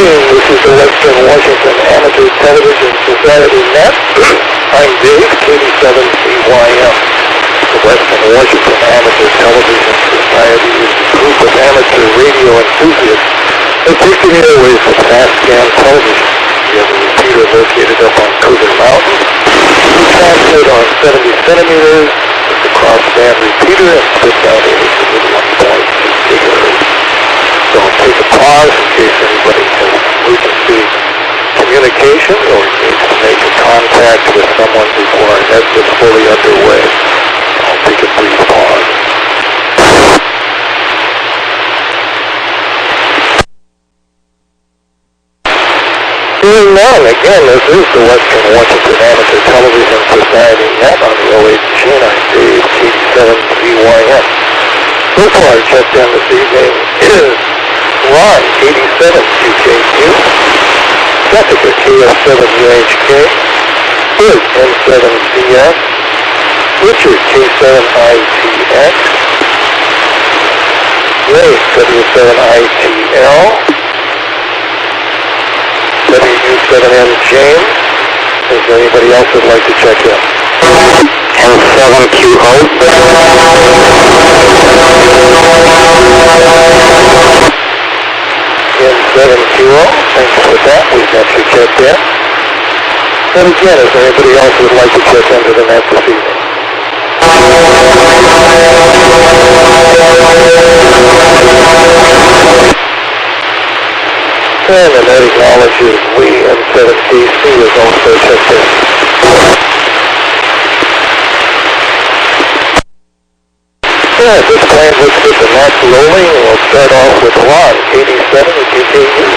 This is the Western Washington Amateur Television Society Net. I'm Dave, KD7CYM. The Western Washington Amateur Television Society is a group of amateur radio enthusiasts that take the airways with fast scan television. We have a repeater located up on Cougar Mountain. We transmit on 70 centimeters with the crossband repeater and spit down images at 1.2 gigahertz. Don't take a pause in case anybody has emergency communication or needs to make a contact with someone before our net is fully underway. I'll take a brief pause. Hearing none, again, this is the Western Washington Amateur Television Society Net on the OH machine. I'm Dave, KD7CYM. So far, checked in this evening is Ron, KD7QKQ, Jessica, KF7UHK, Big, N7CS, Richard, K7ITX, Ray, W7ITL, WW7M James. Is there anybody else who'd like to check in? N7QO. N7QO, thanks for that. We've got you checked in. And again, is there anybody else who would like to check into the net this evening? And the net acknowledges we N7DC is also checked in. Yeah, at this point, let's get the net rolling, and we'll start off with Ron, KD7QKU.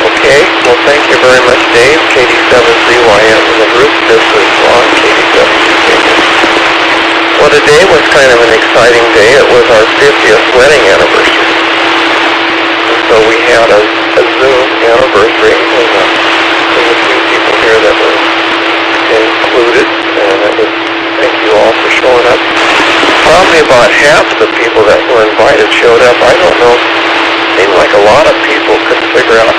Okay, well thank you very much, Dave, KD7CYM in the group. This is Ron, KD7QKU. Well, today was kind of an exciting day. It was our 50th wedding anniversary. And so we had a Zoom anniversary, and there was a few people here that were included, and it was, thank you all for showing up. Probably about half the people that were invited showed up. I don't know, it seemed like a lot of people couldn't figure out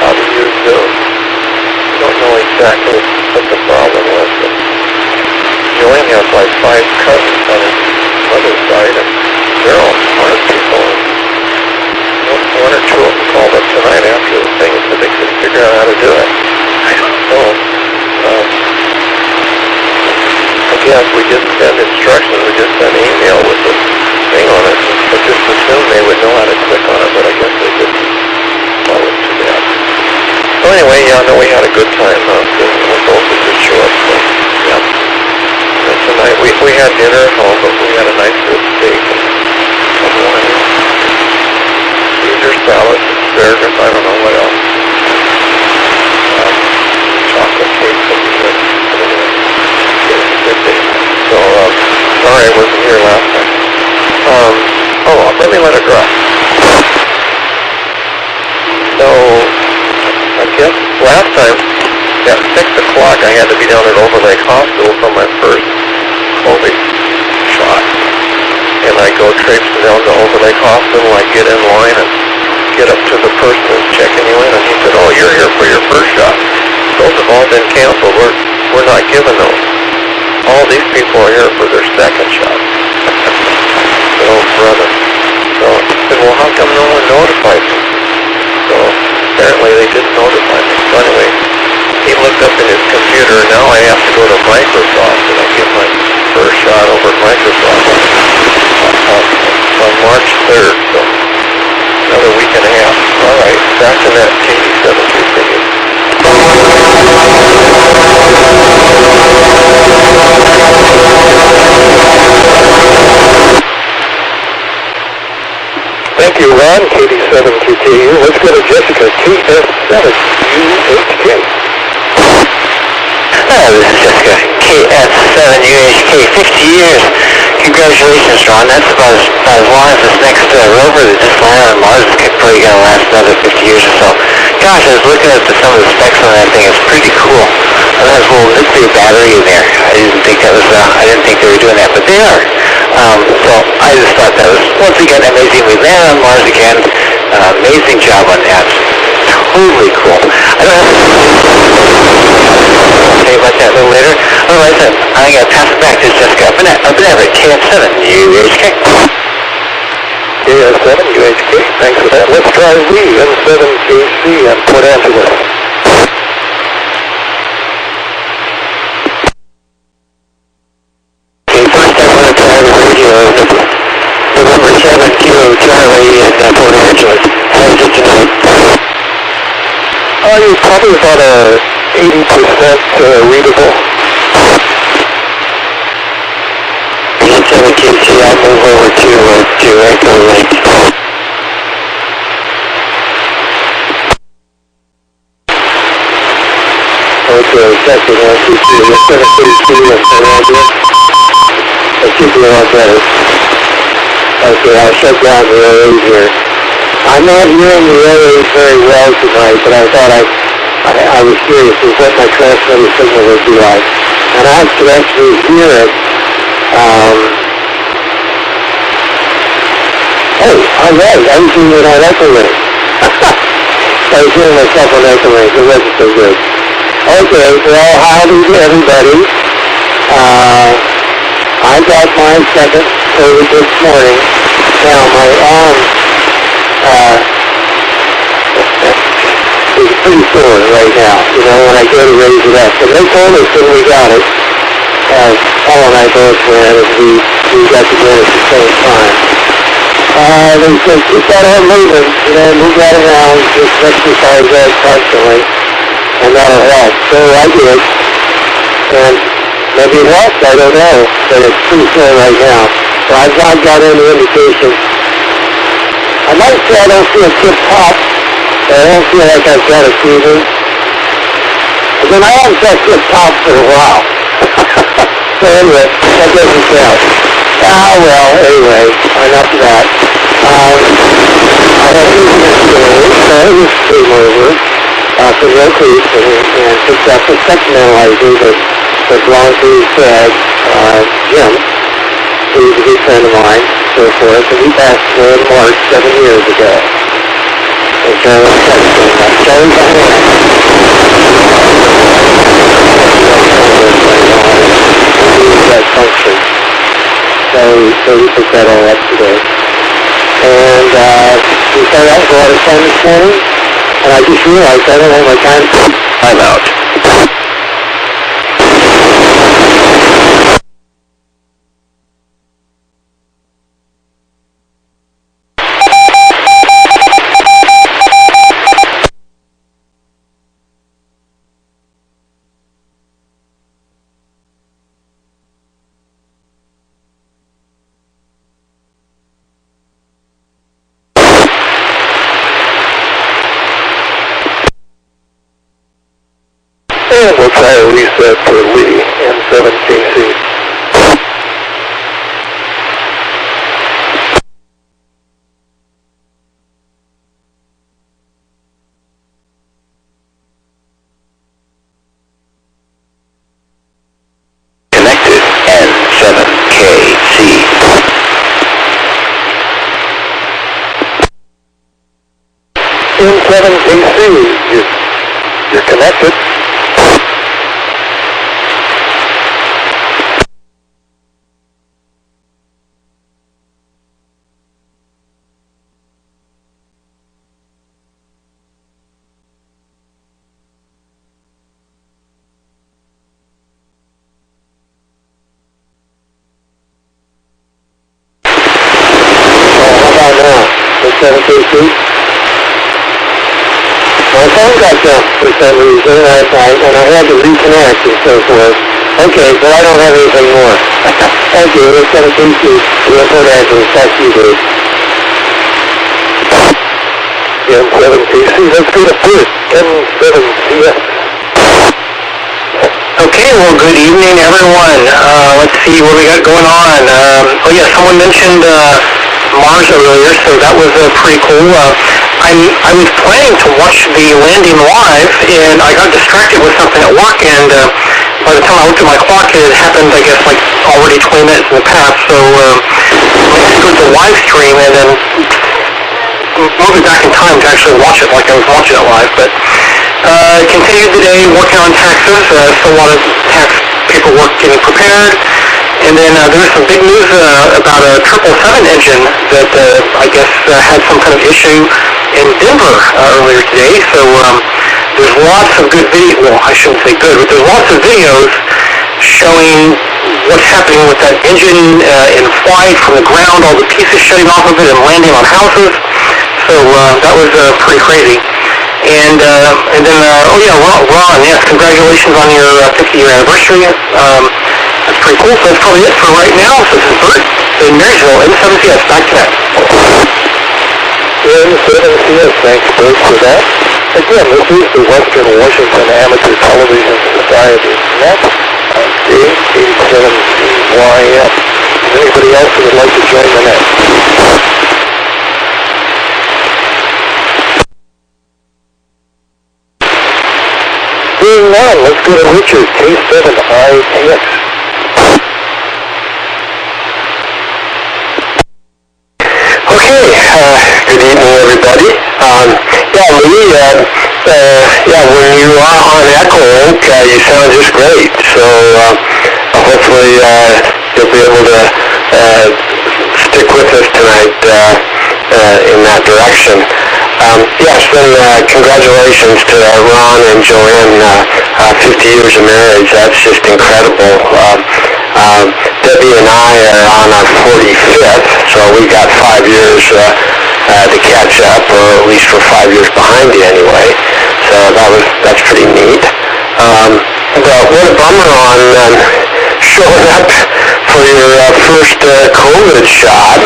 how to use Zoom. I don't know exactly what the problem was, but Joanne has like 5 cousins on his mother's side, and they're all smart people. One or two of them called up tonight after the thing and said they couldn't figure out how to do it. I don't know. I guess we didn't send instructions, we just sent an email with the thing on it. But just assumed they would know how to click on it, but I guess they didn't. Well, it's too bad. So anyway, yeah, no, we had a good time. We both just show up, so yeah. Tonight we had dinner at home, but we had a nice good steak and wine. Caesar salad, asparagus, I don't know what else. Chocolate cake, good day. So, sorry I wasn't here last time. Let me let it drop. So, I guess last time, at 6 o'clock, I had to be down at Overlake Hospital for my first COVID shot. And I go traipsing down to Overlake Hospital, I get in line and get up to the person who's checking you in, and he said, "Oh, you're here for your first shot. Those have all been canceled. We're not giving those. All these people are here for their second shot." Oh, brother. So I said, "Well, how come no one notified me?" So apparently they didn't notify me. So anyway, he looked up in his computer, and now I have to go to Microsoft, and I get my first shot over at Microsoft on March 3rd, so another week and a half. All right, back to that KD7QKU. Thank you, Ron, KD7QKU. Let's go to Jessica, KF7UHK. Hello, this is Jessica, KF7UHK, 50 years. Congratulations, Ron. That's about as long as this next rover that just landed on Mars is probably going to last another 50 years or so. Gosh, I was looking at some of the specs on that thing. It's pretty cool. It has a little nuclear battery in there. I didn't think they were doing that, but they are. So I just thought thought that was, once again, amazing. We landed on Mars again. Amazing job on that. Totally cool. I don't have to say about that a little later. Otherwise, I'm going to pass it back to Jessica. Up in Everett, KF7, UHK. KF7, UHK, thanks for that. Let's try Lee, N7KC in Port Angeles. Okay, first I want to try the radio November 7 Kilo Charlie in Port Angeles. How is it tonight? You're probably about 80% readable. 7 KC, I'll move over to Echo Lake. Okay, second LCC, we're 7KC in Port Angeles. That should be a lot better. Okay, I'll shut down the OAs here. I'm not hearing the OAs very well tonight, but I thought I was curious as what my transmitter signal would be like. And I could actually hear it. I was hearing it on Echo Link. I was hearing myself on Echo Link. It wasn't so good. Okay, well, howdy to everybody. I got my second COVID this morning. Now, my arm is pretty sore right now, you know, when I go to raise it up. And they told us when we got it, Paul and I both went, and we got to get it at the same time. They said, keep that arm moving, you know, move that around, just exercise that constantly, and that'll help. So I did, and maybe it helped, I don't know, but it's pretty sore right now. So I've not got any indication. I might say I don't feel tip-top, but I don't feel like I've got a fever. And then I haven't felt tip-top for a while. So anyway, that doesn't count. Well, anyway, enough of that. I had evening today, so I just came over from Roe Creek and picked up a second analyzer that belongs to his dad, Jim, who's a good friend of mine, so forth, and he passed away in March 7 years ago. And so I'm texting that. Sorry about that. That function. So we picked that all up today. And we started out with a lot of fun this morning, and I just realized I don't have my time. I'm out. And we'll try a reset for Lee, N7KC. Connected, N7KC. N7KC, you're connected. My phone got jumped for some reason last night, and I had to reconnect and so forth. Okay, so I don't have anything more. Thank you. It's 7KC. We'll put that in touch you, Dave. N7KC, let's go to first. N7CS. Okay, well, good evening, everyone. Let's see what we got going on. Someone mentioned Mars earlier, so that was pretty cool. I was planning to watch the landing live, and I got distracted with something at work, and by the time I looked at my clock, it had happened, I guess, like already 20 minutes in the past, so go to the live stream and then move it back in time to actually watch it like I was watching it live. But continued the day working on taxes, still a lot of tax paperwork getting prepared. And then there was some big news about a 777 engine that I guess had some kind of issue in Denver earlier today. So there's lots of good videos, well, I shouldn't say good, but there's lots of videos showing what's happening with that engine in flight from the ground, all the pieces shutting off of it and landing on houses. So that was pretty crazy. And then, Ron, yes, congratulations on your 50-year anniversary. That's pretty cool. So that's probably it for right now. So this is Bert in Marysville, M7CS. Back to that. M7CS, thanks, Bert, for that. Again, this is the Western Washington Amateur Television Society Net. I'm Dave, 87CYM. Anybody else who would like to join the net? Moving on, let's go to Richard, K7ITS. Okay, good evening, everybody. Lee, when you are on Echo Link, you sound just great. So hopefully you'll be able to stick with us tonight in that direction. Yes, then congratulations to Ron and Joanne, 50 years of marriage. That's just incredible. Debbie and I are on our 45th, so we got 5 years to catch up, or at least we're 5 years behind you anyway. So that's pretty neat. But what a bummer on showing up for your first COVID shot.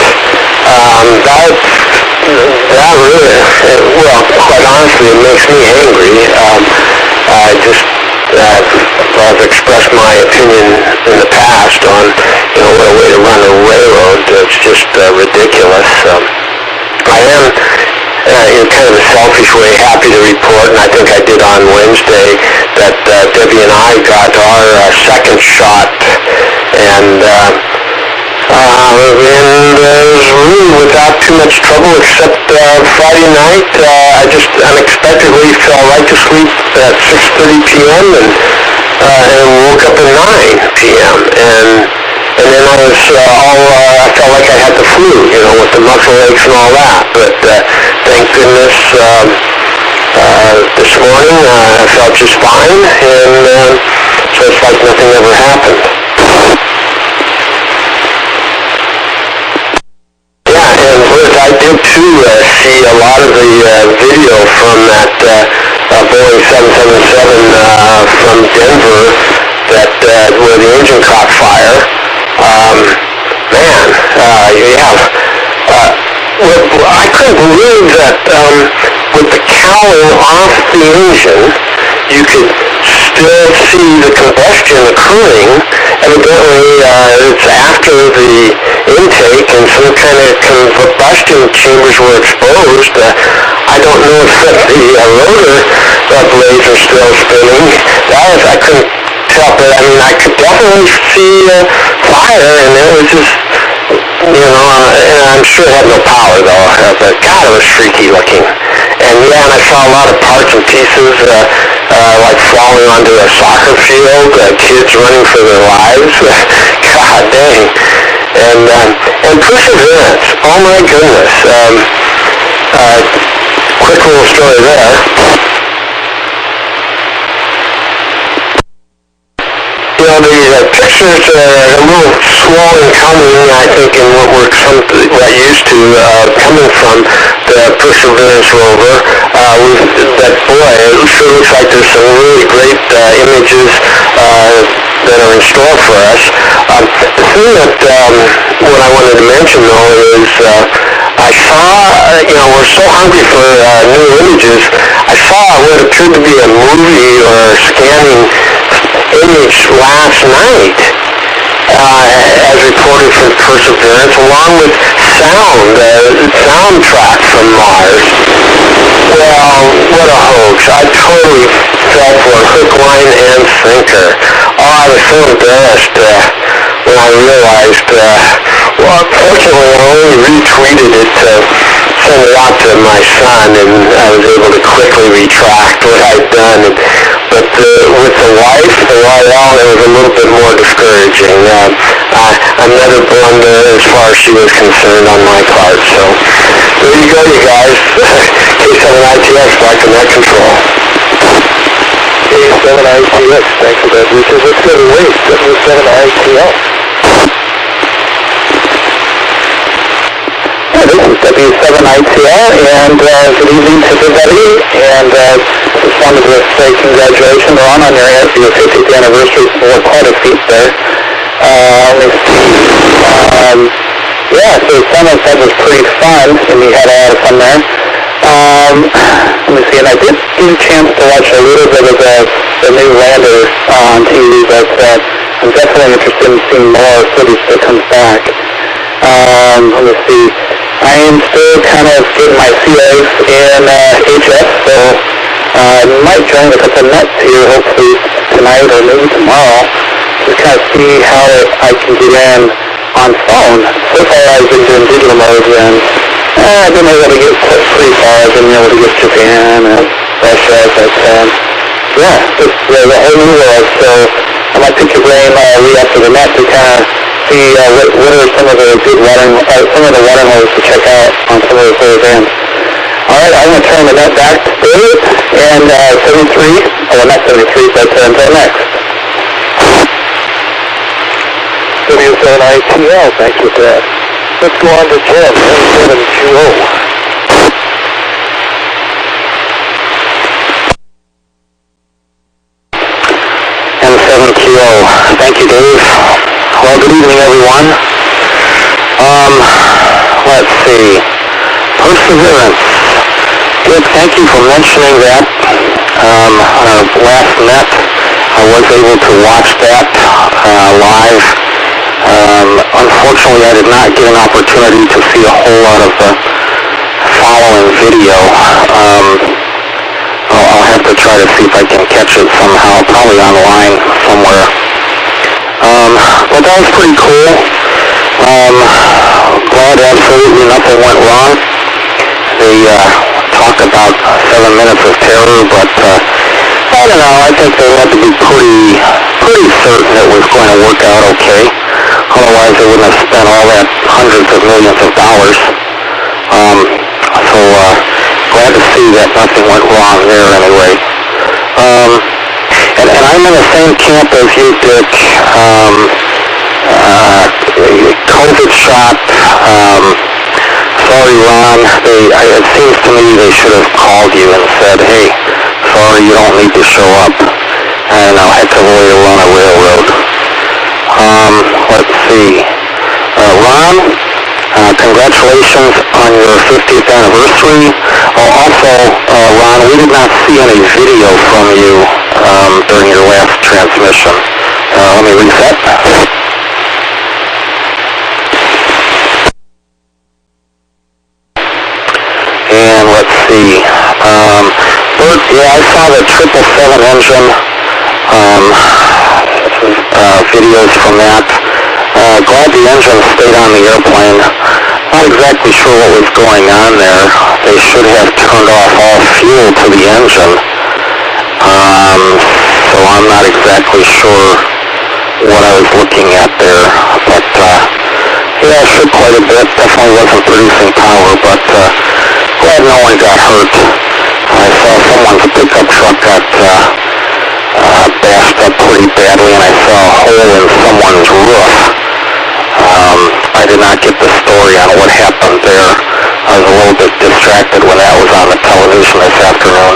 That really, well, quite honestly, it makes me angry. I've expressed my opinion in the past on, what a way to run a railroad. It's just ridiculous. I am, in kind of a selfish way, happy to report, and I think I did on Wednesday, that Debbie and I got our second shot, and really without too much trouble, except Friday night, I just unexpectedly fell right to sleep at 6:30 p.m. and woke up at 9 p.m. And then I was I felt like I had the flu, with the muscle aches and all that. But thank goodness this morning I felt just fine, and so it's like nothing ever happened. I did too see a lot of the video from that Boeing 777 from Denver where the engine caught fire. I couldn't believe that with the cowling off the engine, you could still see the combustion occurring. Evidently, it's after the intake and some kind of combustion chambers were exposed. I don't know if the rotor blades are still spinning. I couldn't tell, but I could definitely see fire, and it was just, and I'm sure it had no power though, but God, it was freaky looking. And I saw a lot of parts and pieces, like falling onto a soccer field, kids running for their lives. God dang. And perseverance. Oh my goodness. Quick little story there. The pictures are a little slow in coming, I think, in what we're used to coming from the Perseverance rover. It sure looks like there's some really great images that are in store for us. The thing that what I wanted to mention, though, is I saw, we're so hungry for new images. I saw what appeared to be a movie or scanning image last night, as reported from Perseverance, along with soundtrack from Mars. Well, what a hoax. I totally fell for it, hook, line, and sinker. Oh, I was so embarrassed when I realized Well, unfortunately, I only retweeted it sent it out to my son, and I was able to quickly retract what I'd done. But with the wife, the YL, it was a little bit more discouraging. Another blunder as far as she was concerned on my part. So there you go, you guys. K7ITX back to net control. K7ITX, thanks for that, Richard. Let's go to Wade, W7ITL. This is W7ATS, and good evening to everybody, and just wanted to say congratulations, Ron, on your 50th anniversary. For quite a feat there. Let me see. Yeah, so some of that was pretty fun, and we had a lot of fun there. Let me see, and I did get a chance to watch a little bit of the new lander on TV, but I'm definitely interested in seeing more footage that comes back. Let me see. I am still kind of getting my CAs in HS, so I might join a couple nets here, hopefully tonight or maybe tomorrow, to kind of see how I can get in on phone. So far I've been doing digital mode, and I've been able to get pretty far. I've been able to get Japan and Russia, but yeah, it's the whole new world, so I might pick your brain right after the net to kind of see what are some of the good some of the watering holes to check out on some of those bands. All right, I'm going to turn the net back to David and 73. Well, not 73, but until next. W7ITL, thanks for that. Let's go on to Jim, M720. M7QO. Thank you, Dave. Well, good evening, everyone. Let's see. Perseverance. Good, thank you for mentioning that. On our last net, I was able to watch that live. Unfortunately, I did not get an opportunity to see a whole lot of the following video. I'll have to try to see if I can catch it somehow, probably online somewhere. But that was pretty cool. Glad absolutely nothing went wrong. They talk about 7 minutes of terror, but I don't know. I think they had to be pretty certain it was going to work out okay. Otherwise, they wouldn't have spent all that hundreds of millions of dollars. So glad to see that nothing went wrong there anyway. And I'm in the same camp as you, Dick. COVID shot. Sorry, Ron. It seems to me they should have called you and said, hey, sorry, you don't need to show up. And a heck of a way to run a railroad. Let's see. Ron, congratulations on your 50th anniversary. Also, Ron, we did not see any video from you during your last transmission. Let me reset. And let's see. Bert, yeah, I saw the 777 engine videos from that. Glad the engine stayed on the airplane. Not exactly sure what was going on there. They should have turned off all fuel to the engine. So I'm not exactly sure what I was looking at there. But yeah, it shook quite a bit. Definitely wasn't producing power, but glad no one got hurt. I saw someone's pickup truck got bashed up pretty badly, and I saw a hole in someone's roof. I did not get the story on what happened there. I was a little bit distracted when that was on the television this afternoon.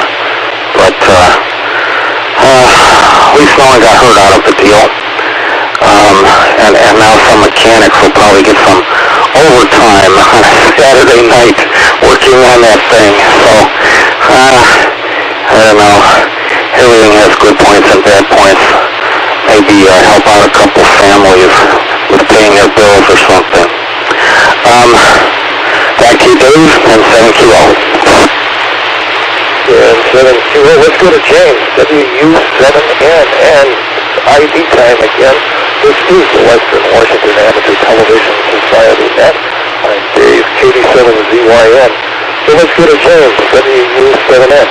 But at least no one got hurt out of the deal. And now some mechanics will probably get some overtime on a Saturday night working on that thing. So, I don't know. Everything has good points and bad points. Maybe help out a couple families with paying their bills or something. Back to you, Dave, and 7QO. Yeah, 7QO. Let's go to James, WU7N, and ID time again. this is the Western Washington Amateur Television Society Net. I'm Dave, KD7ZYN. So let's go to James, WU7N.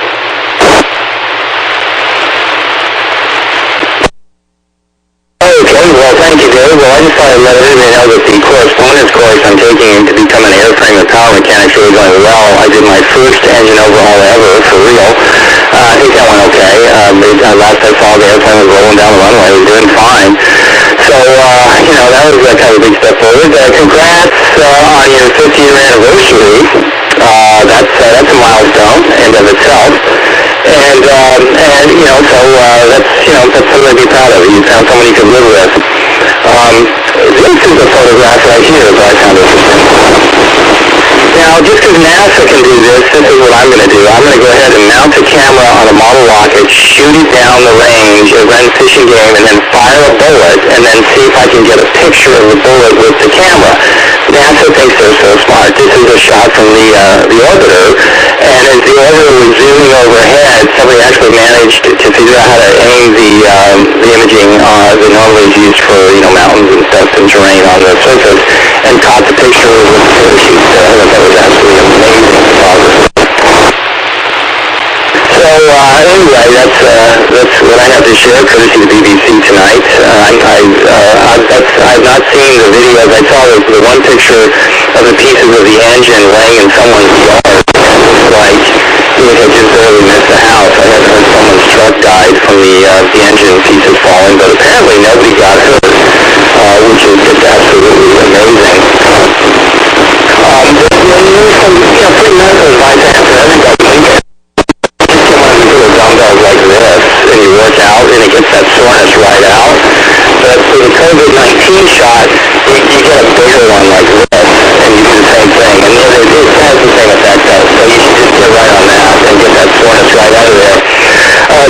Okay, well, thank you, Dave. Well, I just thought I'd let everybody know that the correspondence course I'm taking to become an airframe and power mechanic is really going well. I did my first engine overhaul ever, for real. I think that went okay. Last I saw, the airplane was rolling down the runway. It was doing fine. So, that was kind of a big step forward. Congrats on your 50-year anniversary. That's a milestone in of itself. And that's something to be proud of. You found someone you could live with. This is a photograph right here that I found interesting. Now, just because NASA can do this is what I'm going to do. I'm going to go ahead and mount a camera on a model rocket, shoot it down the range, a Ren fishing game, and then fire a bullet, and then see if I can get a picture of the bullet with the camera. NASA thinks they're so smart. This is a shot from the orbiter, and as the orbiter was zooming overhead, somebody actually managed to figure out how to aim the imaging that normally is used for mountains and stuff and terrain on the surface, and caught the picture with the parachute. That was absolutely amazing photography. So anyway, that's what I have to share, courtesy of the BBC tonight. I've not seen the videos. I saw the one picture of the pieces of the engine laying in someone's yard. It looks like it had just barely missed the house. I haven't heard someone's truck died from the engine pieces falling, but apparently nobody got hurt, which is just absolutely amazing. There's some pretty medical advice I have for everybody. Dumbbells like this, and you work out, and it gets that soreness right out. But for the COVID-19 shot, you get a bigger one like this, and you do the same thing. And it has the same effect, though, so you should just get right on that and get that soreness right out of there.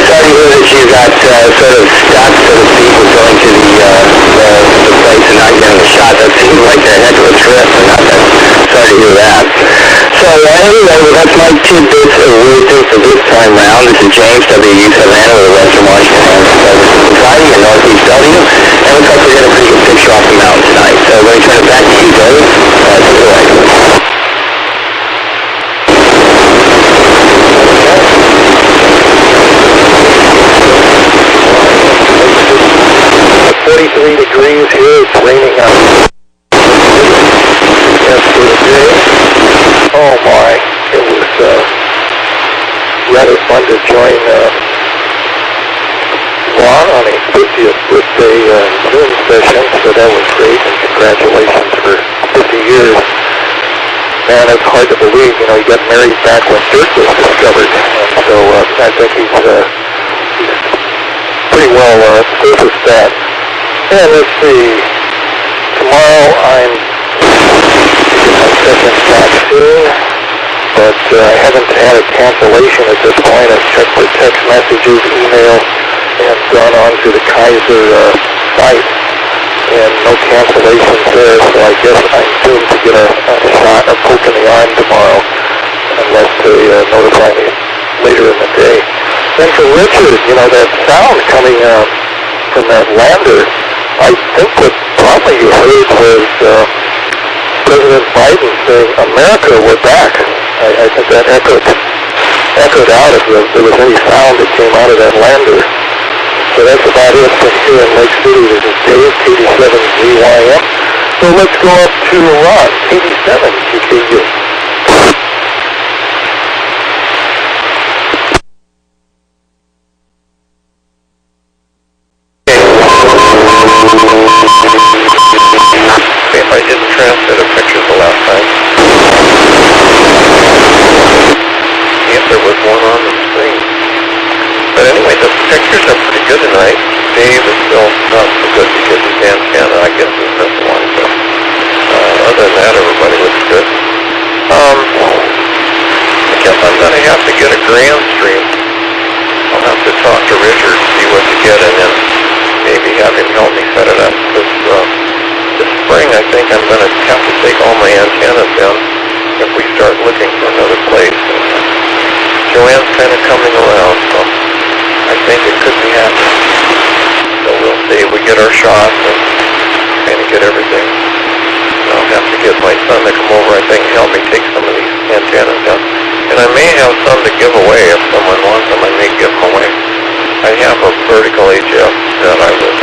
Sorry to hear that you got sort of stuck, so to speak, with going to the place and not getting a shot. That seems like a heck of a trip, and sorry to hear that. So anyway, that's my tidbits of wisdom for this time round. This is James, WU7N, with the Western Washington Amateur Society in Northeast W. And looks like we're getting a pretty good picture off the mountain tonight. So let me turn it back to you, Dave. Take it away. 43 degrees here. It's raining out. Yesterday. Oh my, it was rather fun to join Ron on his 50th birthday Zoom session, so that was great, and congratulations for 50 years. Man, it's hard to believe, he got married back when dirt was discovered, and so I think he's pretty well surfaced that. And let's see, tomorrow I'm my second vaccine, but I haven't had a cancellation at this point. I've checked for text messages, email, and gone on to the Kaiser site, and no cancellations there, so I guess I'm doomed to get a shot or poke in the arm tomorrow, unless they notify me later in the day. Then for Richard, that sound coming from that lander, I think what probably you heard was President Biden saying, "America, we're back." I think that echoed out if there was any sound that came out of that lander. So that's about it from here in Lake City. This is Dave, KD7ZYN. So let's go up to Ron, KD7 GKU. I didn't transmit a picture the last time. If there was one on the screen. But anyway, the pictures are pretty good tonight. Dave is still not so good because his antenna, I guess, is missing one. But other than that, everybody looks good. I guess I'm going to have to get a grand stream. I'll have to talk to Richard, see what to get, and then maybe have him help me set it up. Because this spring, I think I'm going to have to take all my antennas down if we start looking for another place. Joanne's kind of coming around, so I think it could be happening. So we'll Wednesday we get our shots and kind of get everything. I'll have to get my son to come over, I think, and help me take some of these antennas out. And I may have some to give away if someone wants them. I may give them away. I have a vertical HF that I would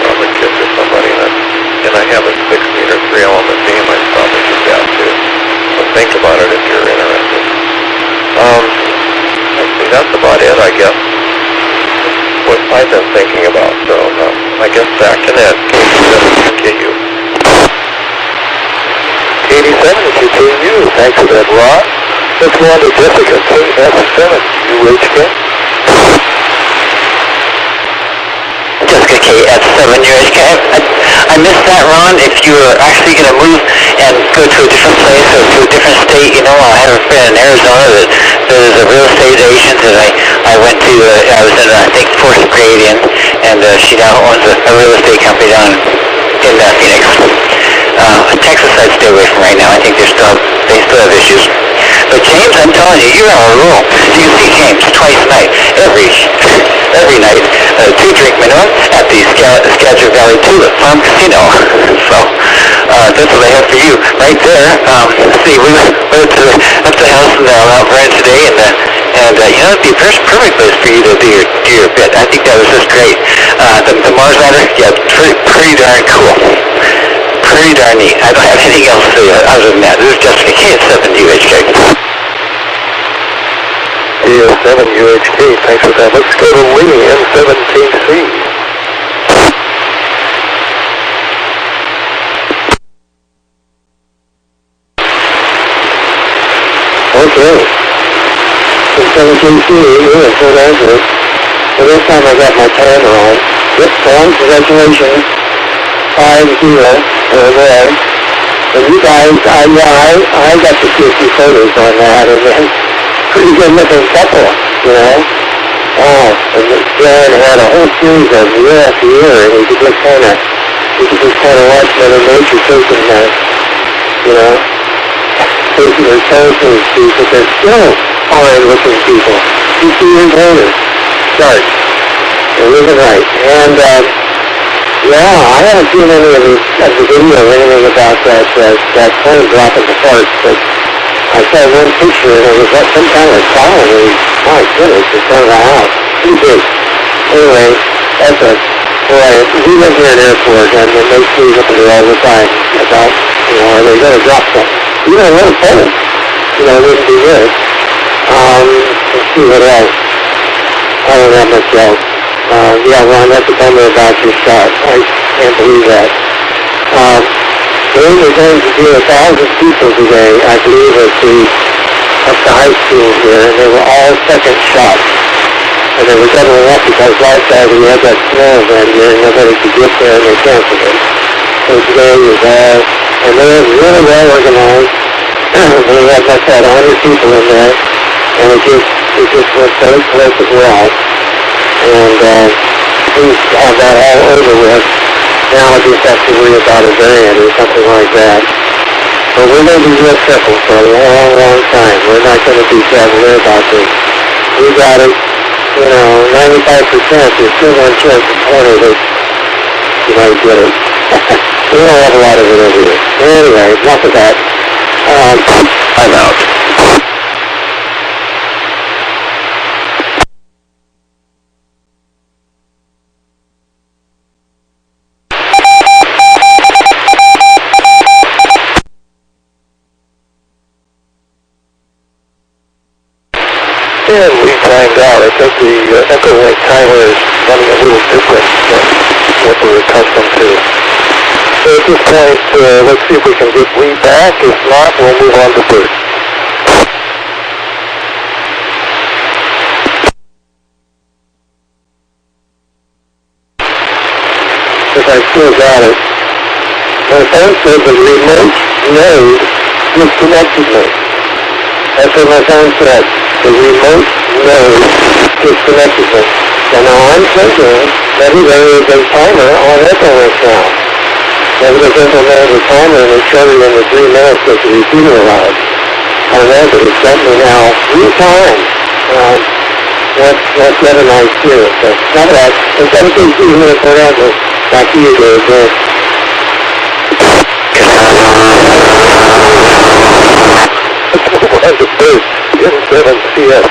probably give to somebody, and I have a 6-meter 3-element beam I'd probably give that to. So think about it if you're interested. Let's see, that's about it, I guess, what I've been thinking about. So I guess back to Ned. KU. 87 is your KU. Thanks for that, Ron. Let's go on to Jessica, KS7, UHK. Jessica KS7 UHK. I missed that, Ron. If you were actually going to move and go to a different place or to a different state, you know, I had a friend in Arizona that was a real estate agent, and I went to, I was in, I think, 4th grade, and she now owns a real estate company down in Phoenix. Texas I'd stay away from right now. I think they still have issues. But James, I'm telling you, you're on a roll. You can see James twice a night, every night, 2-drink minimum at the Skagit Valley Tulip Farm Casino. So that's what I have for you right there. Let's see, we went up to the house in Mount Vernon today, and you know, it'd be a perfect place for you to do your bit. I think that was just great. The Mars lander, yeah, pretty darn cool. Pretty darn neat. I don't have anything else to say other than that. This is Jessica KS7 UHK. KS7 UHK, thanks for that. Let's go to Lee, M17C. Okay. M17C, you're in Port Angeles. So this time I got my timer on. Yep, congratulations. 5-0 over there. And you guys, I got to see a few photos on that, and then pretty good looking couple, you know. Oh, and Darren had a whole series of year after year, and you could just kind of watch Mother Nature taking that, you know, taking their toes, so to speak, but they're still fine looking people. 50 years later, start. They're living right. And, yeah, I haven't seen any of the video or anything about that plane dropping apart, but I saw one picture and it was like some kind of colony. My goodness, in front of the house. Pretty big. Anyway, that's we live near an airport, and they squeeze up there all the time about, you know, are they going to drop something? You know, let them tell them. You know, it wouldn't be good. Let's see what else. I don't have much else. Yeah, Ron, that's a bummer about your shot. I can't believe that. They were going to do 1,000 people today, I believe, at the high school here, and they were all second shots. And they were doubling up because last time we had that snow event here, and nobody could get there, and they canceled it. So today was and they were really well organized. They had like that 100 people in there, and it just went so explosive well. And please have that all over with. Now I just have to worry about a variant or something like that. But we're going to be real careful for a long, long time. We're not going to be cavalier about this. We got it, you know, 95%. There's still one chance in 20 that you might get it. We don't have a lot of it over here. Anyway, enough of that. I'm out. And we timed out. I think the echo link timer is running a little different than what we're accustomed to. So at this point, let's see if we can get Lee back. If not, we'll move on to Bert. If I still got it. My phone said the remote node disconnected me. That's what my phone said. The remote node disconnected me. And now I'm thinking maybe there is a timer on Echolink now. Maybe they've implemented a timer and they shut it in the 3 minutes that the repeater allows. I don't know, but it's got me now 3 times. That's never nice too. So not bad. So 17 minutes forever. Back to you, Dave. Let's move on to base N7CS.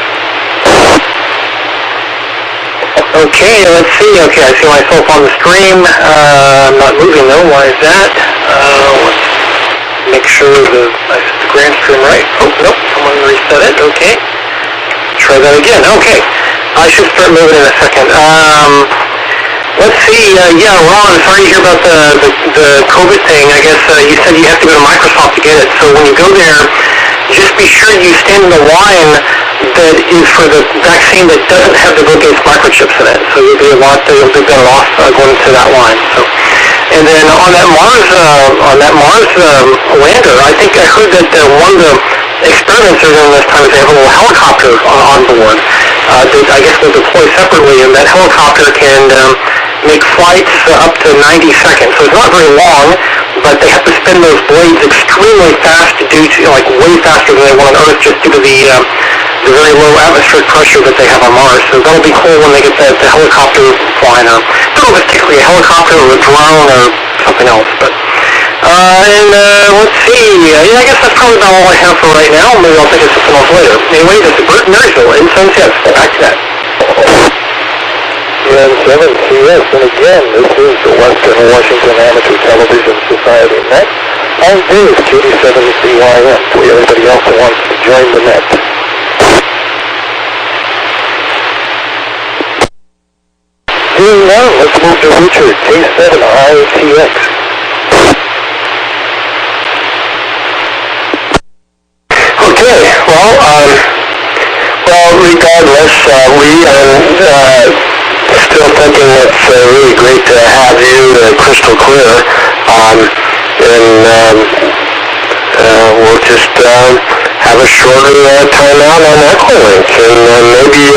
Okay, let's see. Okay, I see myself on the stream. I'm not moving though. Why is that? Let's make sure the grand stream right. Oh, nope. Someone reset it. Okay. Try that again. Okay. I should start moving in a second. Let's see. Yeah, Ron, sorry to hear about the COVID thing. I guess you said you have to go to Microsoft to get it. So when you go there, just be sure you stand in the line that is for the vaccine that doesn't have the Bill Gates microchips in it. So you'll be better off going to that line. So, and then on that Mars lander, I think I heard that one of the experiments they're doing this time is they have a little helicopter on board. That I guess will deploy separately, and that helicopter can make flights up to 90 seconds. So it's not very long, but they have to spin those blades extremely fast due to, like, way faster than they will on Earth, just due to the very low atmospheric pressure that they have on Mars. So that'll be cool when they get the helicopter flying. I don't know if it's particularly a helicopter or a drone or something else, but let's see. Yeah, I guess that's probably about all I have for right now. Maybe I'll think of something else later. Anyway, this is Bert Marysville in Sunset. Back to that. N7CS, and again, this is the Western Washington Amateur Television Society Net. I'm Dave, KD7CYM, for everybody else who wants to join the net. Doing now, let's move to Richard, K7ITX. Okay, well, regardless, still thinking it's really great to have you crystal clear, we'll just have a shorter timeout on Echolink, and maybe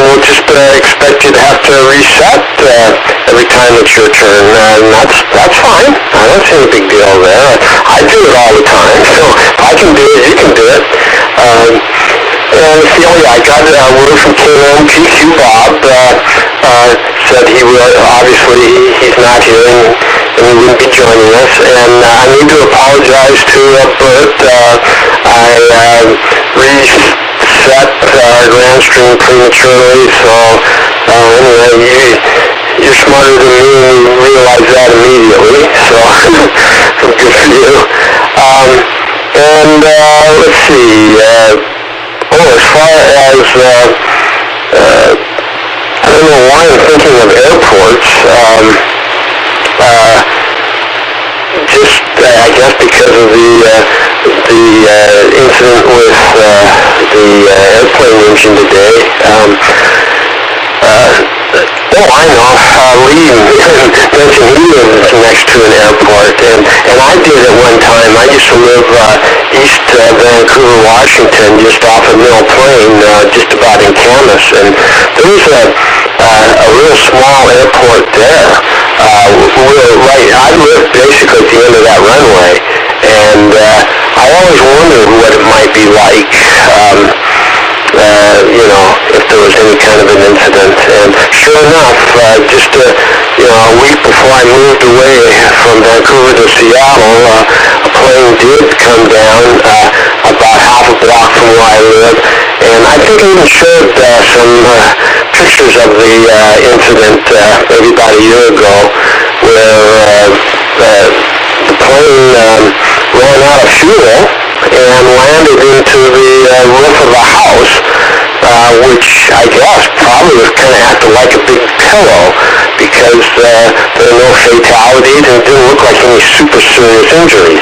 we'll just expect you to have to reset every time it's your turn, and that's fine. I don't see any big deal there. I do it all the time, so if I can do it, you can do it. I got word from KMPQ Bob, said he will, obviously he's not here and he wouldn't be joining us, and I need to apologize to Bert. I reset our grand stream prematurely, so anyway, you're smarter than me and you realize that immediately, so good for you. Let's see, as far as, I don't know why I'm thinking of airports, I guess because of the incident with the airplane engine today. I know. Lee mentioned he lives next to an airport, and I did at one time. I used to live east Vancouver, Washington, just off of Mill Plain, just about in Camas, and there was a real small airport there. I lived basically at the end of that runway, and I always wondered what it might be like, if there was any kind of an incident. And sure enough, just a week before I moved away from Vancouver to Seattle, a plane did come down about half a block from where I live, and I think I even showed some pictures of the incident maybe about a year ago, where the plane ran out of fuel and landed into the roof of a house, which I guess probably was kind of acting like a big pillow, because there were no fatalities and it didn't look like any super serious injuries.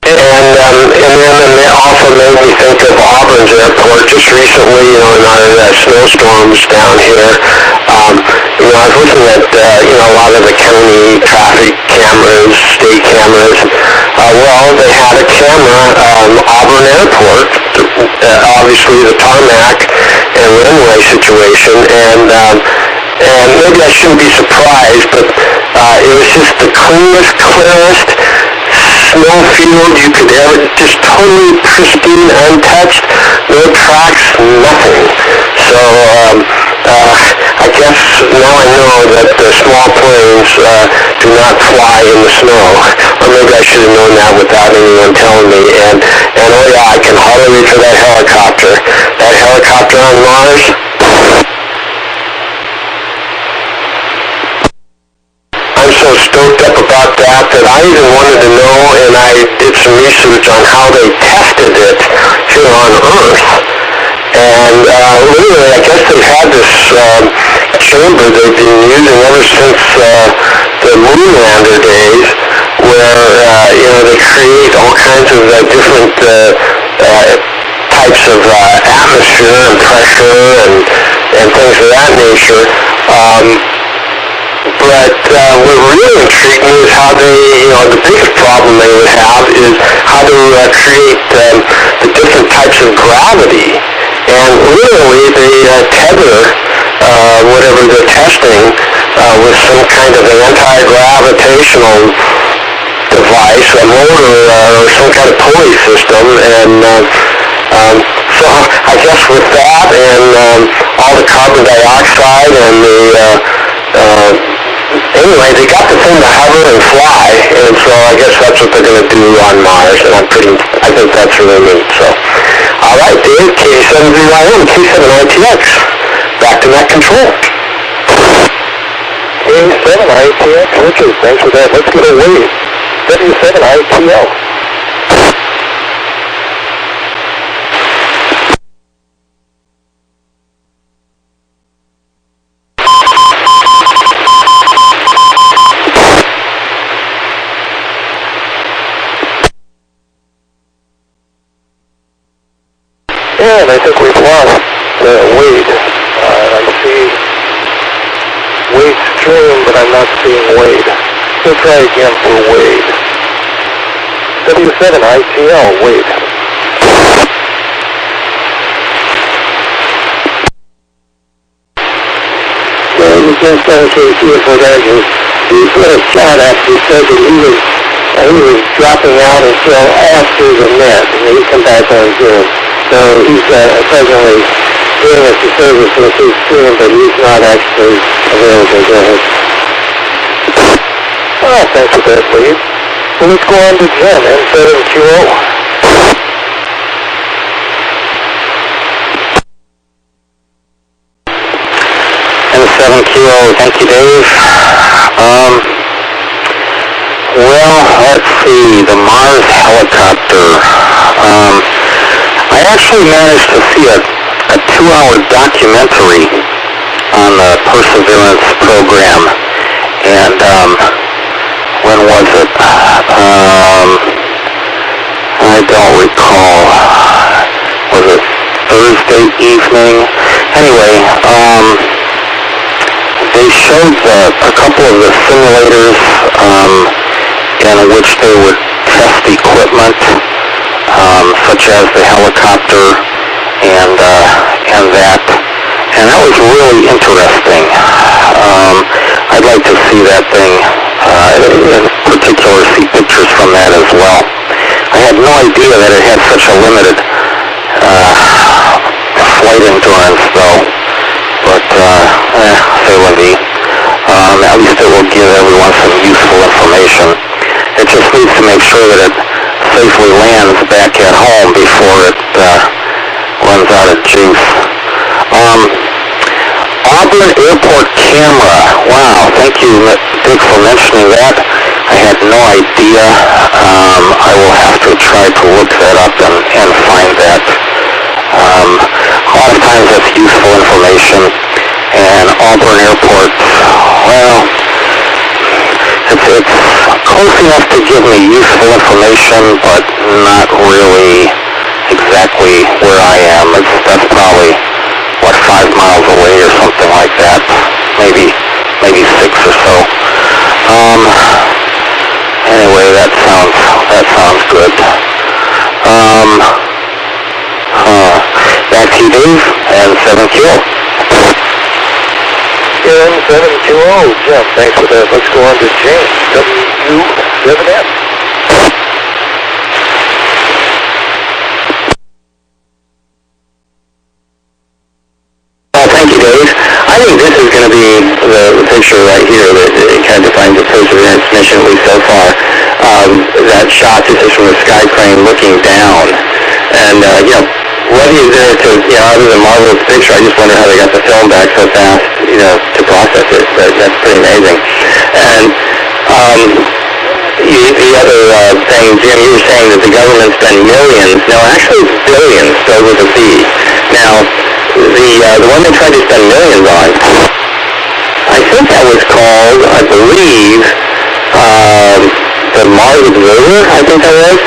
And then it also made me think of Auburn's airport just recently, in our snowstorms down here. I was looking at, a lot of the county traffic cameras, state cameras. They had a camera, Auburn Airport, obviously the tarmac and runway situation, and maybe I shouldn't be surprised, but it was just the cleanest, clearest, snow field you could ever, just totally pristine, untouched, no tracks, nothing. So I guess now I know that the small planes do not fly in the snow. Or maybe I should have known that without anyone telling me. And oh yeah, I can hardly wait for that helicopter. That helicopter on Mars. I'm so stoked up about that I even wanted to know, and I did some research on how they tested it here on Earth. And literally, I guess they've had this chamber they've been using ever since the moon lander days, where they create all kinds of different types of atmosphere and pressure and things of that nature. But what really intrigued me is how they, the biggest problem they would have is how to create the different types of gravity. And literally they tether whatever they're testing with some kind of anti-gravitational device, a motor or some kind of pulley system. And so I guess with that and all the carbon dioxide and anyway, they got the thing to hover and fly, and so I guess that's what they're going to do on Mars, and I think that's really neat. So, all right, Dave, K7ZYM, K7ITX, back to net control. K7ITX, Richard, thanks for that. Let's get a wave. W7ITL. And I think we've lost Wade. I see Wade stream, but I'm not seeing Wade. We'll try again for Wade. W7ITL, Wade. Well, we just for that. He put a shot up. He said that he was dropping out until after the net, and he'd come back on Zoom. So he's presently doing us a service with his stream, but he's not actually available. Go ahead. Oh, thanks for that, Wade. Well, let's go on to Jen, N7QO. N7QO, thank you, Dave. Well, let's see, the Mars helicopter. I actually managed to see a 2-hour documentary on the Perseverance program, and when was it? I don't recall. Was it Thursday evening? Anyway, they showed a couple of the simulators in which they would test equipment, such as the helicopter and that, and that was really interesting. I'd like to see that thing, in particular, see pictures from that as well. I had no idea that it had such a limited flight endurance, though. But say la vie. At least it will give everyone some useful information. It just needs to make sure that it safely lands back at home before it runs out of juice. Auburn Airport camera. Wow, thank you, Dick, for mentioning that. I had no idea. I will have to try to look that up and find that. A lot of times that's useful information. And Auburn Airport, well, it's close enough to give me useful information, but not really exactly where I am. That's probably, 5 miles away or something like that. Maybe 6 or so. Anyway, that sounds good. Back to you, Dave, and 7QO. N7QO, Jim, thanks for that. Let's go on to James, W7M. picture right here that it kind of defines the Perseverance mission, at least so far. That shot, this is from the sky crane looking down. And, what is there to, other than marvel at the picture, I just wonder how they got the film back so fast, to process it. But that's pretty amazing. And the other thing, Jim, you were saying that the government spent millions. No, actually it's billions, spelled with a B. Now, the one they tried to spend millions on, I think that was called, I believe, the Mars Observer, I think that was.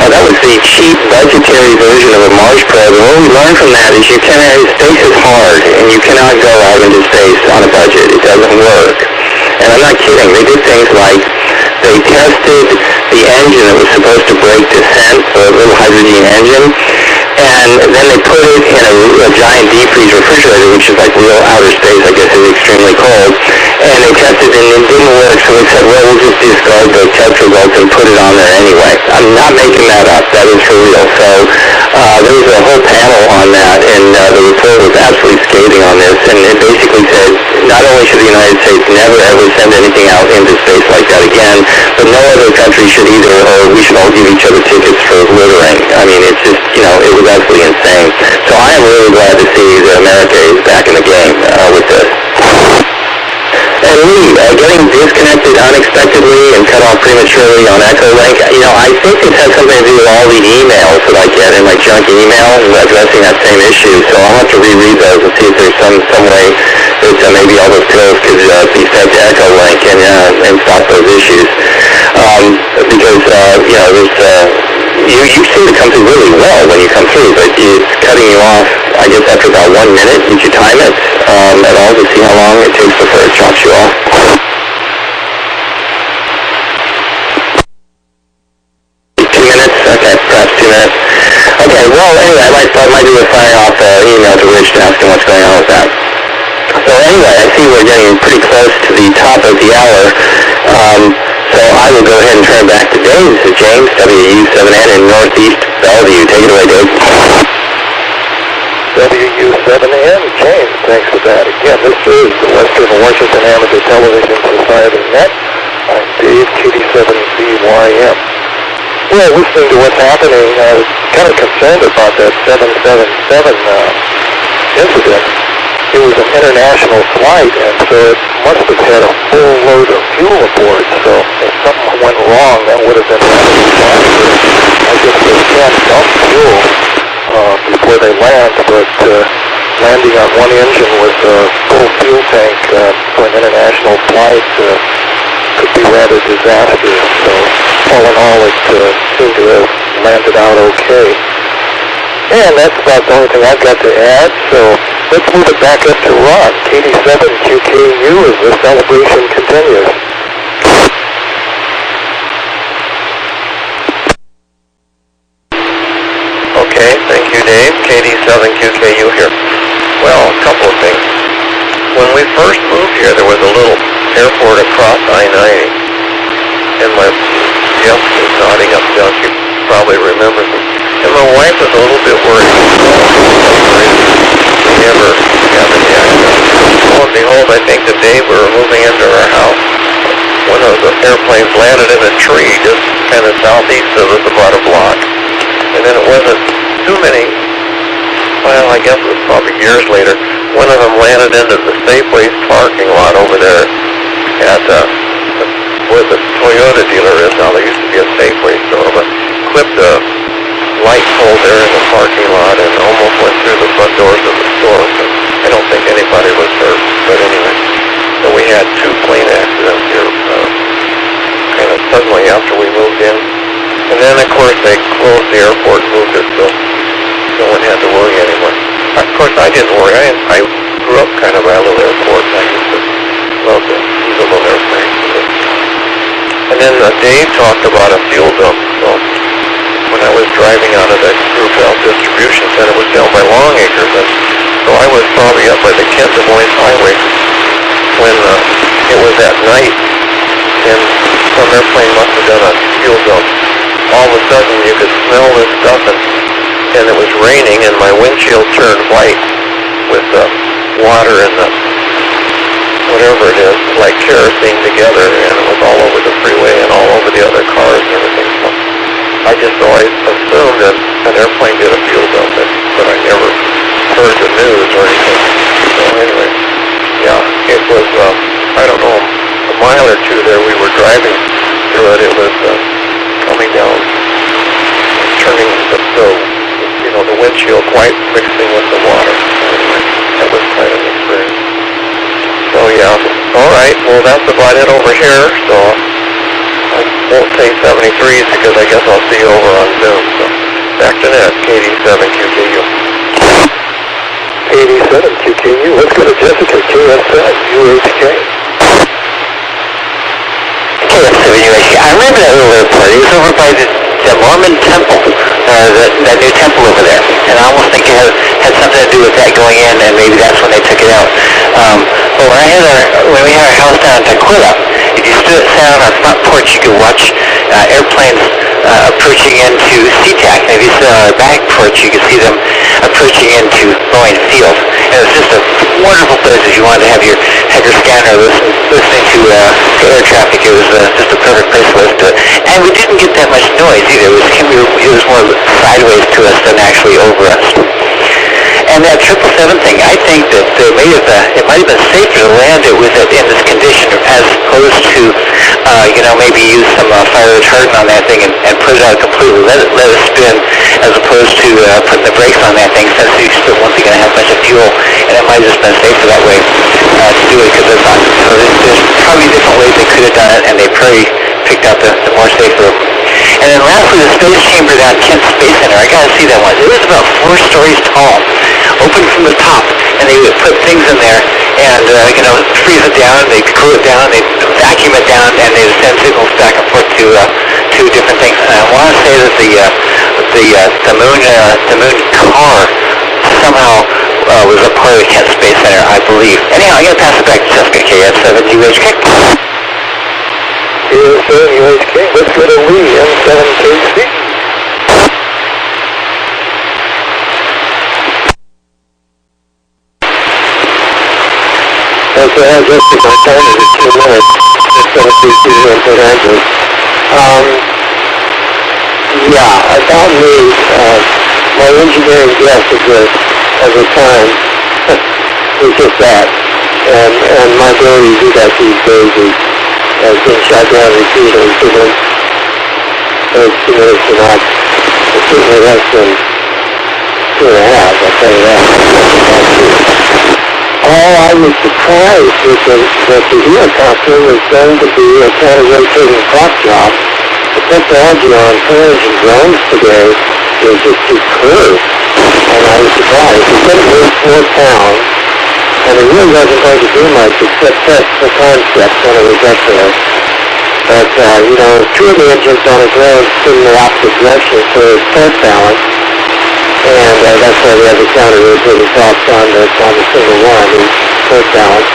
That was the cheap budgetary version of a Mars probe. And what we learned from that is space is hard, and you cannot go out into space on a budget. It doesn't work. And I'm not kidding. They did things like they tested the engine that was supposed to brake descent, so a little hydrogen engine, and then they put it in a giant deep freeze refrigerator, which is like real outer space, I guess is extremely cold, and they tested it and it didn't work, so they said, well, we'll just discard the test results and put it on there anyway. I'm not making that up. That is for real. So there was a whole panel on that, and the report was absolutely scathing on this, and it basically said not only should the United States never ever send anything out into space like that again, but no other country should either, or we should all give each other tickets for littering. I mean, it's just, it was absolutely insane. So I am really glad to see that America is back in the game with this. And Lee, getting disconnected unexpectedly and cut off prematurely on Echolink, I think this has something to do with all the emails that I get in my junk email addressing that same issue. So I'll have to reread those and see if there's some way that maybe all those pills could be fed to Echolink and stop those issues. Because, you seem to come through really well when you come through, but it's cutting you off, I guess, after about 1 minute. Did you time it at all to see how long it takes before it chops you off? Okay, perhaps 2 minutes. Okay, well, anyway, I might do a sign-off email to Rich to ask him what's going on with that. So anyway, I see we're getting pretty close to the top of the hour. So I will go ahead and turn it back to Dave. This is James, WW7N in Northeast Bellevue. Take it away, Dave. WW7ATS, James, thanks for that. Again, this is the Western Washington Amateur Television Society Net. I'm Dave, KD7CYM. Well, listening to what's happening, I was kind of concerned about that 777 incident. It was an international flight, and so it must have had a full load of fuel aboard. So if something went wrong, that would have been I guess they can't dump fuel before they land, but landing on one engine with a full fuel tank for an international flight could be rather disastrous. So all in all, it seemed to have landed out okay. And that's about the only thing I've got to add, so let's move it back up to Ron. KD7QKU as the celebration continues. Okay, thank you, Dave. KD7QKU here. Well, a couple of things. When we first moved here, there was a little airport across I-90, and my Jeff is nodding up down. She probably remembers it. And my wife was a little bit worried. We never have any accident. Lo and behold, I think the day we were moving into our house, one of the airplanes landed in a tree just kind of southeast of us about a block. And then it wasn't too many, well, I guess it was probably years later, one of them landed into the Safeway's parking lot over there at where the Toyota dealer is now. There used to be a Safeway store, but clipped a light pole there in the parking lot and almost went through the front doors of the store. So I don't think anybody was hurt, but anyway. So we had 2 plane accidents here kind of suddenly after we moved in. And then, of course, they closed the airport and moved it, so no one had to worry anymore. Of course, I didn't worry. I grew up kind of by a little airport, and I used to love the little airplanes. And then Dave talked about a fuel dump. So when I was driving out of the Group L distribution center, it was down by Longacres, and so I was probably up by the Kent Des Moines Highway when it was at night, and some airplane must have done a fuel dump. All of a sudden, you could smell this stuff, and it was raining, and my windshield turned white with the water in the whatever it is, like kerosene together, and it was all over the freeway and all over the other cars and everything. So I just always assumed that an airplane did a fuel dump, but I never heard the news or anything. So anyway, yeah, it was, I don't know, a mile or two there we were driving through it. It was coming down, turning the windshield white mixing with the water. Anyway, that was quite an experience. So yeah, all right, well that's about it over here. So I won't say 73s because I guess I'll see you over on Zoom. So back to net, KD7QTU. KD7QTU, let's go to Jessica, KS7UHK. KS7UHK. I remember that little airport. It was over by the Mormon temple, that new temple over there. And I almost think it had something to do with that going in, and maybe that's when they took it out. But when we had our house down in Tequila, if you sat on our front porch, you could watch airplanes approaching into SeaTac. And if you sat on our back porch, you could see them approaching into Boeing Field. And it was just a wonderful place if you wanted to have your scanner listening to air traffic. It was just a perfect place to listen to it. And we didn't get that much noise either. It was more sideways to us than actually over us. And that 777 thing, I think that it might have been safer to land it with it in this condition as opposed to, maybe use some fire retardant on that thing and put it out completely, let it spin, as opposed to putting the brakes on that thing, since you're still once again going to have a bunch of fuel, and it might have just been safer that way to do it, because there's probably different ways they could have done it, and they probably picked out the more safer. And then lastly, the space chamber down at Kent Space Center, I gotta see that one. It was about 4 stories tall, open from the top, and they would put things in there and, freeze it down, they'd cool it down, they'd vacuum it down, and they'd send signals back and forth to different things. And I want to say that the moon car somehow was a part of the Kent Space Center, I believe. Anyhow, I'm going to pass it back to Jessica, KS7UHK. KS7UHK, let's go to Lee, M7KC. Okay, I just took my time in 2 minutes. Just going to see you in Port Angeles. About me, my engineering guess of the time was just that. And my ability to do that these days has been shot down repeatedly. It's not, it's certainly less than 2.5, I'll tell you that. I was surprised that the helicopter was going to be a kind of rotating prop job. The technology on planes and drones today is just superb, and I was surprised. It said it weighed 4 pounds, and it really wasn't going to do much except test the concept when it was up there. But, 2 of the engines on a drone spin in the opposite direction for port balance, and that's why we have the counter rotating props on the single one, and port balance.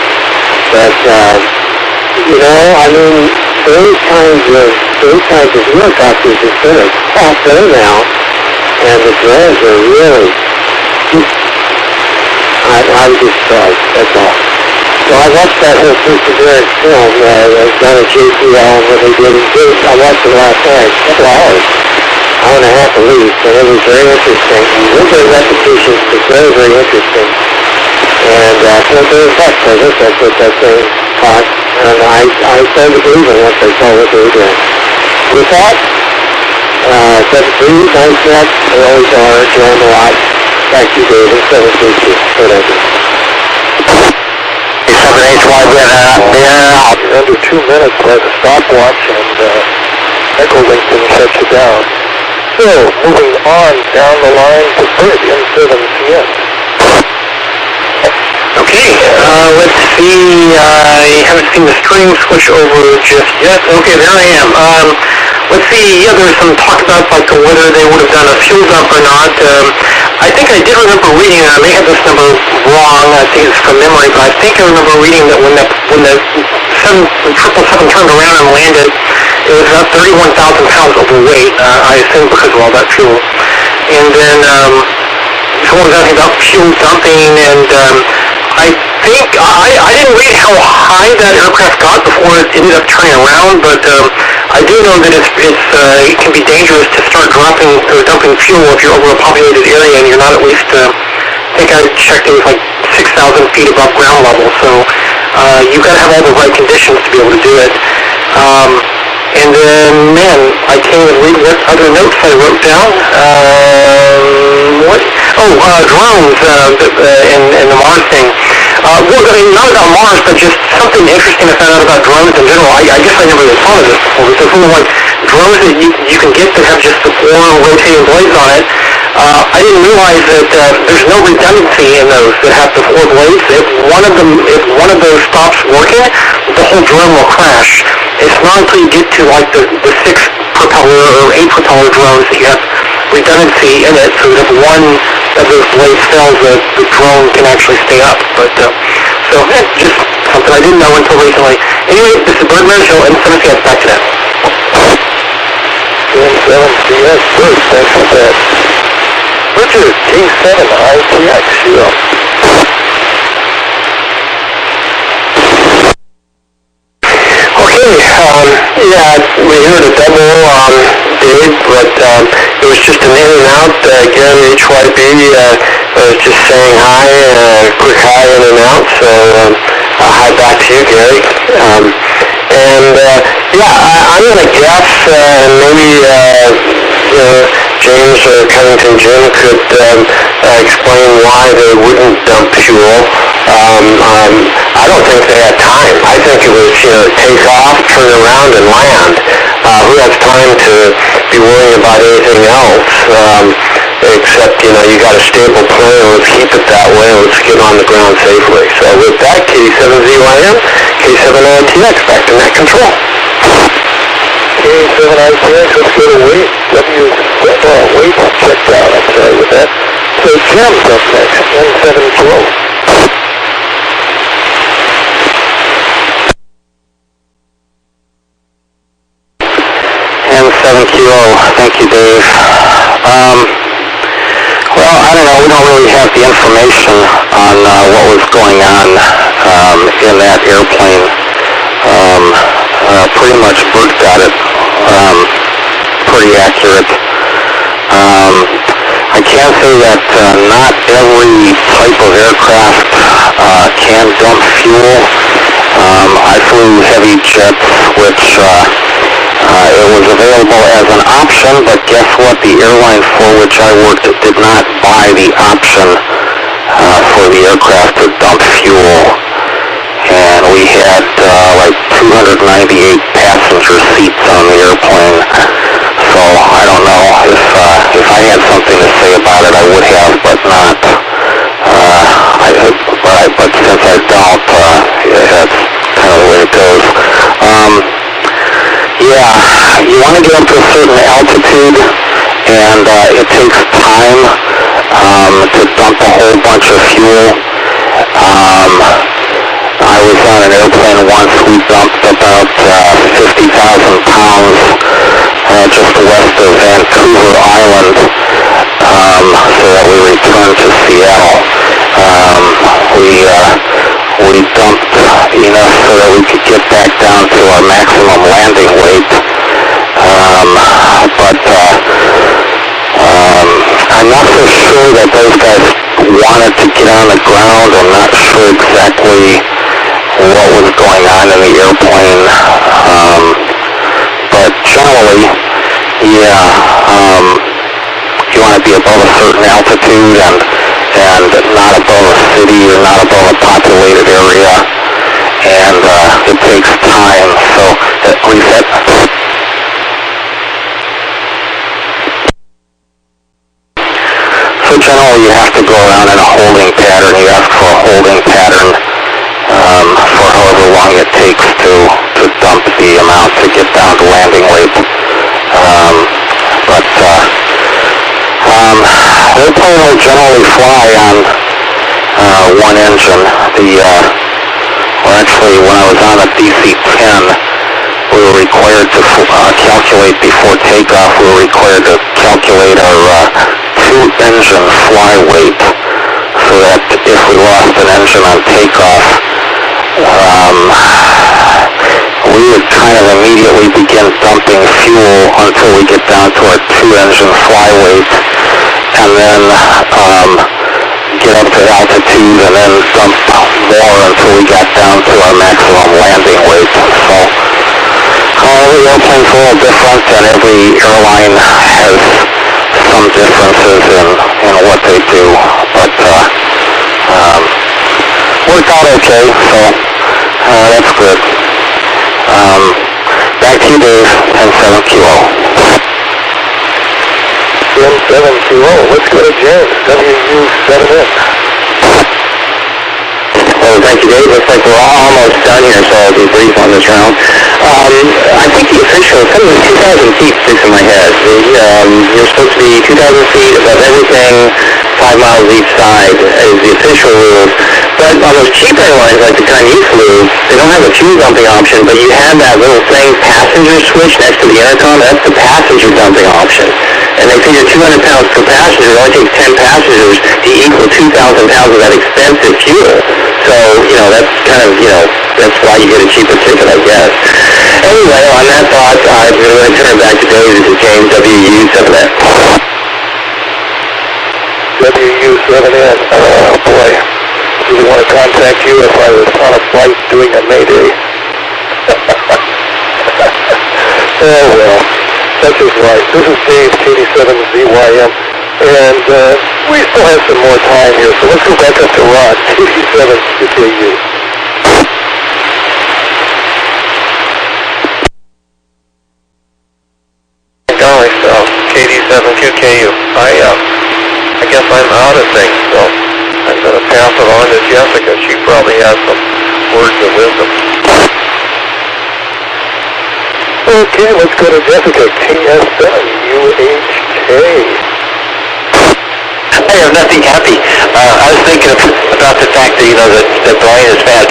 But, those kinds of helicopters are sort of off there now, and the drones are really just, I was just surprised, that's all. So I watched that whole Perseverance film done at JPL when they did it. I watched it last night, a couple hours, hour and a half at least, and it was very interesting. A little bit of repetition, but very, very interesting. And so very effective, I guess that's what that thing taught. And I started to believe in once I saw what they were doing. With that, 7-3, nice net, they always are, enjoy them a lot. Back to you, David, 7-3-2, whatever. 7H1, You're under 2 minutes by the stopwatch, and Echolink didn't shut you down. So, moving on down the line to Bert, M7CN. Okay, let's see, I haven't seen the stream switch over just yet. Okay, there I am. Let's see, there's some talk about whether they would have done a fuel dump or not. I think I did remember reading, and I may have this number wrong, I think it's from memory, but I think I remember reading that when the 777 turned around and landed, it was about 31,000 pounds overweight, I assume because of all that fuel. And then someone was asking about fuel dumping, and I think I didn't read how high that aircraft got before it ended up turning around, but I do know that it can be dangerous to start dumping fuel if you're over a populated area and you're not at least. I think I checked it was like 6,000 feet above ground level, so you've got to have all the right conditions to be able to do it. And then, man, I can't even read what other notes I wrote down. Drones and the Mars thing. Well, I mean, not about Mars, but just something interesting I found out about drones in general. I guess I never even thought of this before. But there's like drones that you can get that have just the 4 rotating blades on it. I didn't realize that there's no redundancy in those that have the 4 blades. If one of those stops working, the whole drone will crash. It's not until you get to like the 6 propeller or 8 propeller drones that you have redundancy in it, so that if one of those blades fails, the drone can actually stay up. But just something I didn't know until recently. Anyway, this is Bird Show, M7CS, back to that. M7CS, good, thanks for that. Richard, K7ITX, you're up. We heard a double Dave, but it was just an in and out. Gary HYB was just saying hi, quick hi in and out, so hi back to you, Gary. I'm going to guess, and maybe James or Covington Jim could explain why they wouldn't dump fuel. I don't think they had time. I think it was, take off, turn around, and land. Who has time to be worrying about anything else? Except, you got a stable plane. Let's keep it that way. Let's get on the ground safely. So with that, K7ZYM, K7ITX, back to net control. K7ITX, let's go to weight. Weight check down, I'm sorry with that. So Jim's up next, N712. N7QO, thank you, Dave. Well, I don't know, we don't really have the information on what was going on in that airplane. Pretty much Bert got it pretty accurate. I can say that not every type of aircraft can dump fuel. I flew heavy jets, which it was available as an option, but guess what? The airline for which I worked did not buy the option for the aircraft to dump fuel. And we had like 298 passenger seats on the airplane. So I don't know if I had something to say about it, I would have, but not. But since I don't, that's kind of the way it goes. You want to get up to a certain altitude, and it takes time to dump a whole bunch of fuel. I was on an airplane once. We dumped about 50,000 pounds just west of Vancouver Island, so that we returned to Seattle. We dumped enough so that we could get back down to our maximum landing weight. I'm not so sure that those guys wanted to get on the ground. I'm not sure exactly what was going on in the airplane. But generally, you want to be above a certain altitude and not above a city or not above a populated area, and it takes time. So reset. So generally, you have to go around in a holding pattern. You ask for a holding pattern for however long it takes to dump the amount to get down to landing weight. The airplane will generally fly on one engine. Actually, when I was on a DC-10, we were required to calculate before takeoff. We were required to calculate our two-engine fly weight. So so that if we lost an engine on takeoff, we would kind of immediately begin dumping fuel until we get down to our 2-engine flyweight, and then get up to altitude and then dump more until we got down to our maximum landing weight. So the airplane's a little different, and every airline has some differences in what they do, but worked out okay, so that's good. Back to you, Dave, 10-7QO. 10-7QO, let's go to James, WW7ATS. Well, thank you, Dave. Looks like we're almost done here, so I'll be brief on this round. I think the official, some of the 2,000 feet sticks in my head. You're supposed to be 2,000 feet above everything, 5 miles each side is the official rules. But on those cheap airlines like the kind you flew, they don't have a fuel dumping option, but you have that little thing, passenger switch next to the intercom. That's the passenger dumping option. And they figure 200 pounds per passenger. It only takes 10 passengers to equal 2,000 pounds of that expensive fuel. So, that's kind of, that's why you get a cheaper ticket, I guess. Anyway, on that thought, I'm going to turn it back to Dave. This is James, WW7ATS. WW7ATS, oh boy. Really want to contact you if I was on a flight doing a Mayday. Oh well, such is life. This is Dave, KD7ZYM, and we still have some more time here, so let's go back up to Rod, KD7CKU. Golly, so KD7QKU. I guess I'm out of things, so I'm going to pass it on to Jessica. She probably has some words of wisdom. Okay, let's go to Jessica, KS7UHK. I have nothing happy. I was thinking about the fact that, that Boeing has had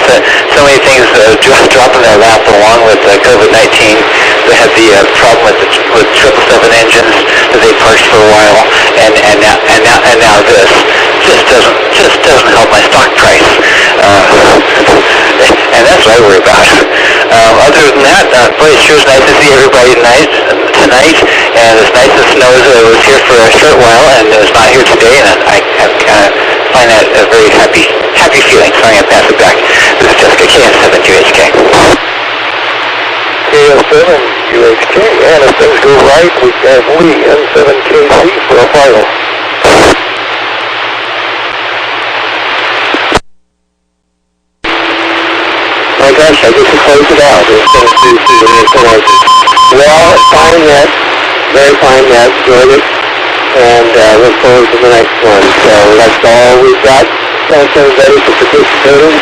so many things dropping their lap along with COVID-19. They had the problem with 777 engines that they parked for a while, and now this just doesn't help my stock price. And that's what I worry about. Other than that, boy, it sure is nice to see everybody tonight, and it's nice that Snow was here for a short while and is not here today, and I find that a very happy feeling, so I'm going to pass it back. This is Jessica, KS7UHK. KS7UHK, and if things go right, we have Lee, N7KC for a final. My gosh, I get to close it out. It's going to be well, fine net, very fine net, enjoyed it, and look forward to the next one. So that's all we've got. Thanks everybody for participating.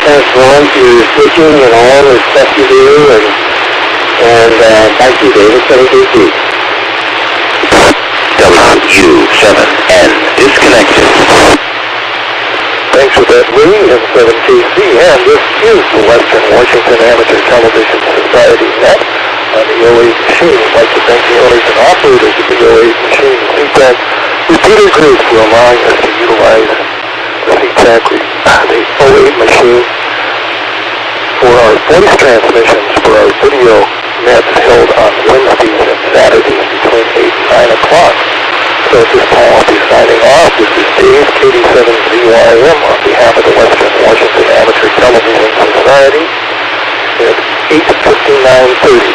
Thanks Ron for your switching and all the stuff you do, and thank you, David, 7KC. WW7N disconnected. Thanks for that, Lee, N7KC, and this is the Western Washington Amateur Television Society Net on the 08 machine. I'd like to thank the owners and operators of the 08 machine, CTAC Repeater Group, for allowing us to utilize the CTAC, the 08 machine, for our voice transmissions for our video nets held on Wednesdays and Saturdays between 8 and 9 o'clock. So at this time I'll be signing off. This is Dave, KD7ZYM, on behalf of the Western Washington Amateur Television Society at 8:59:30.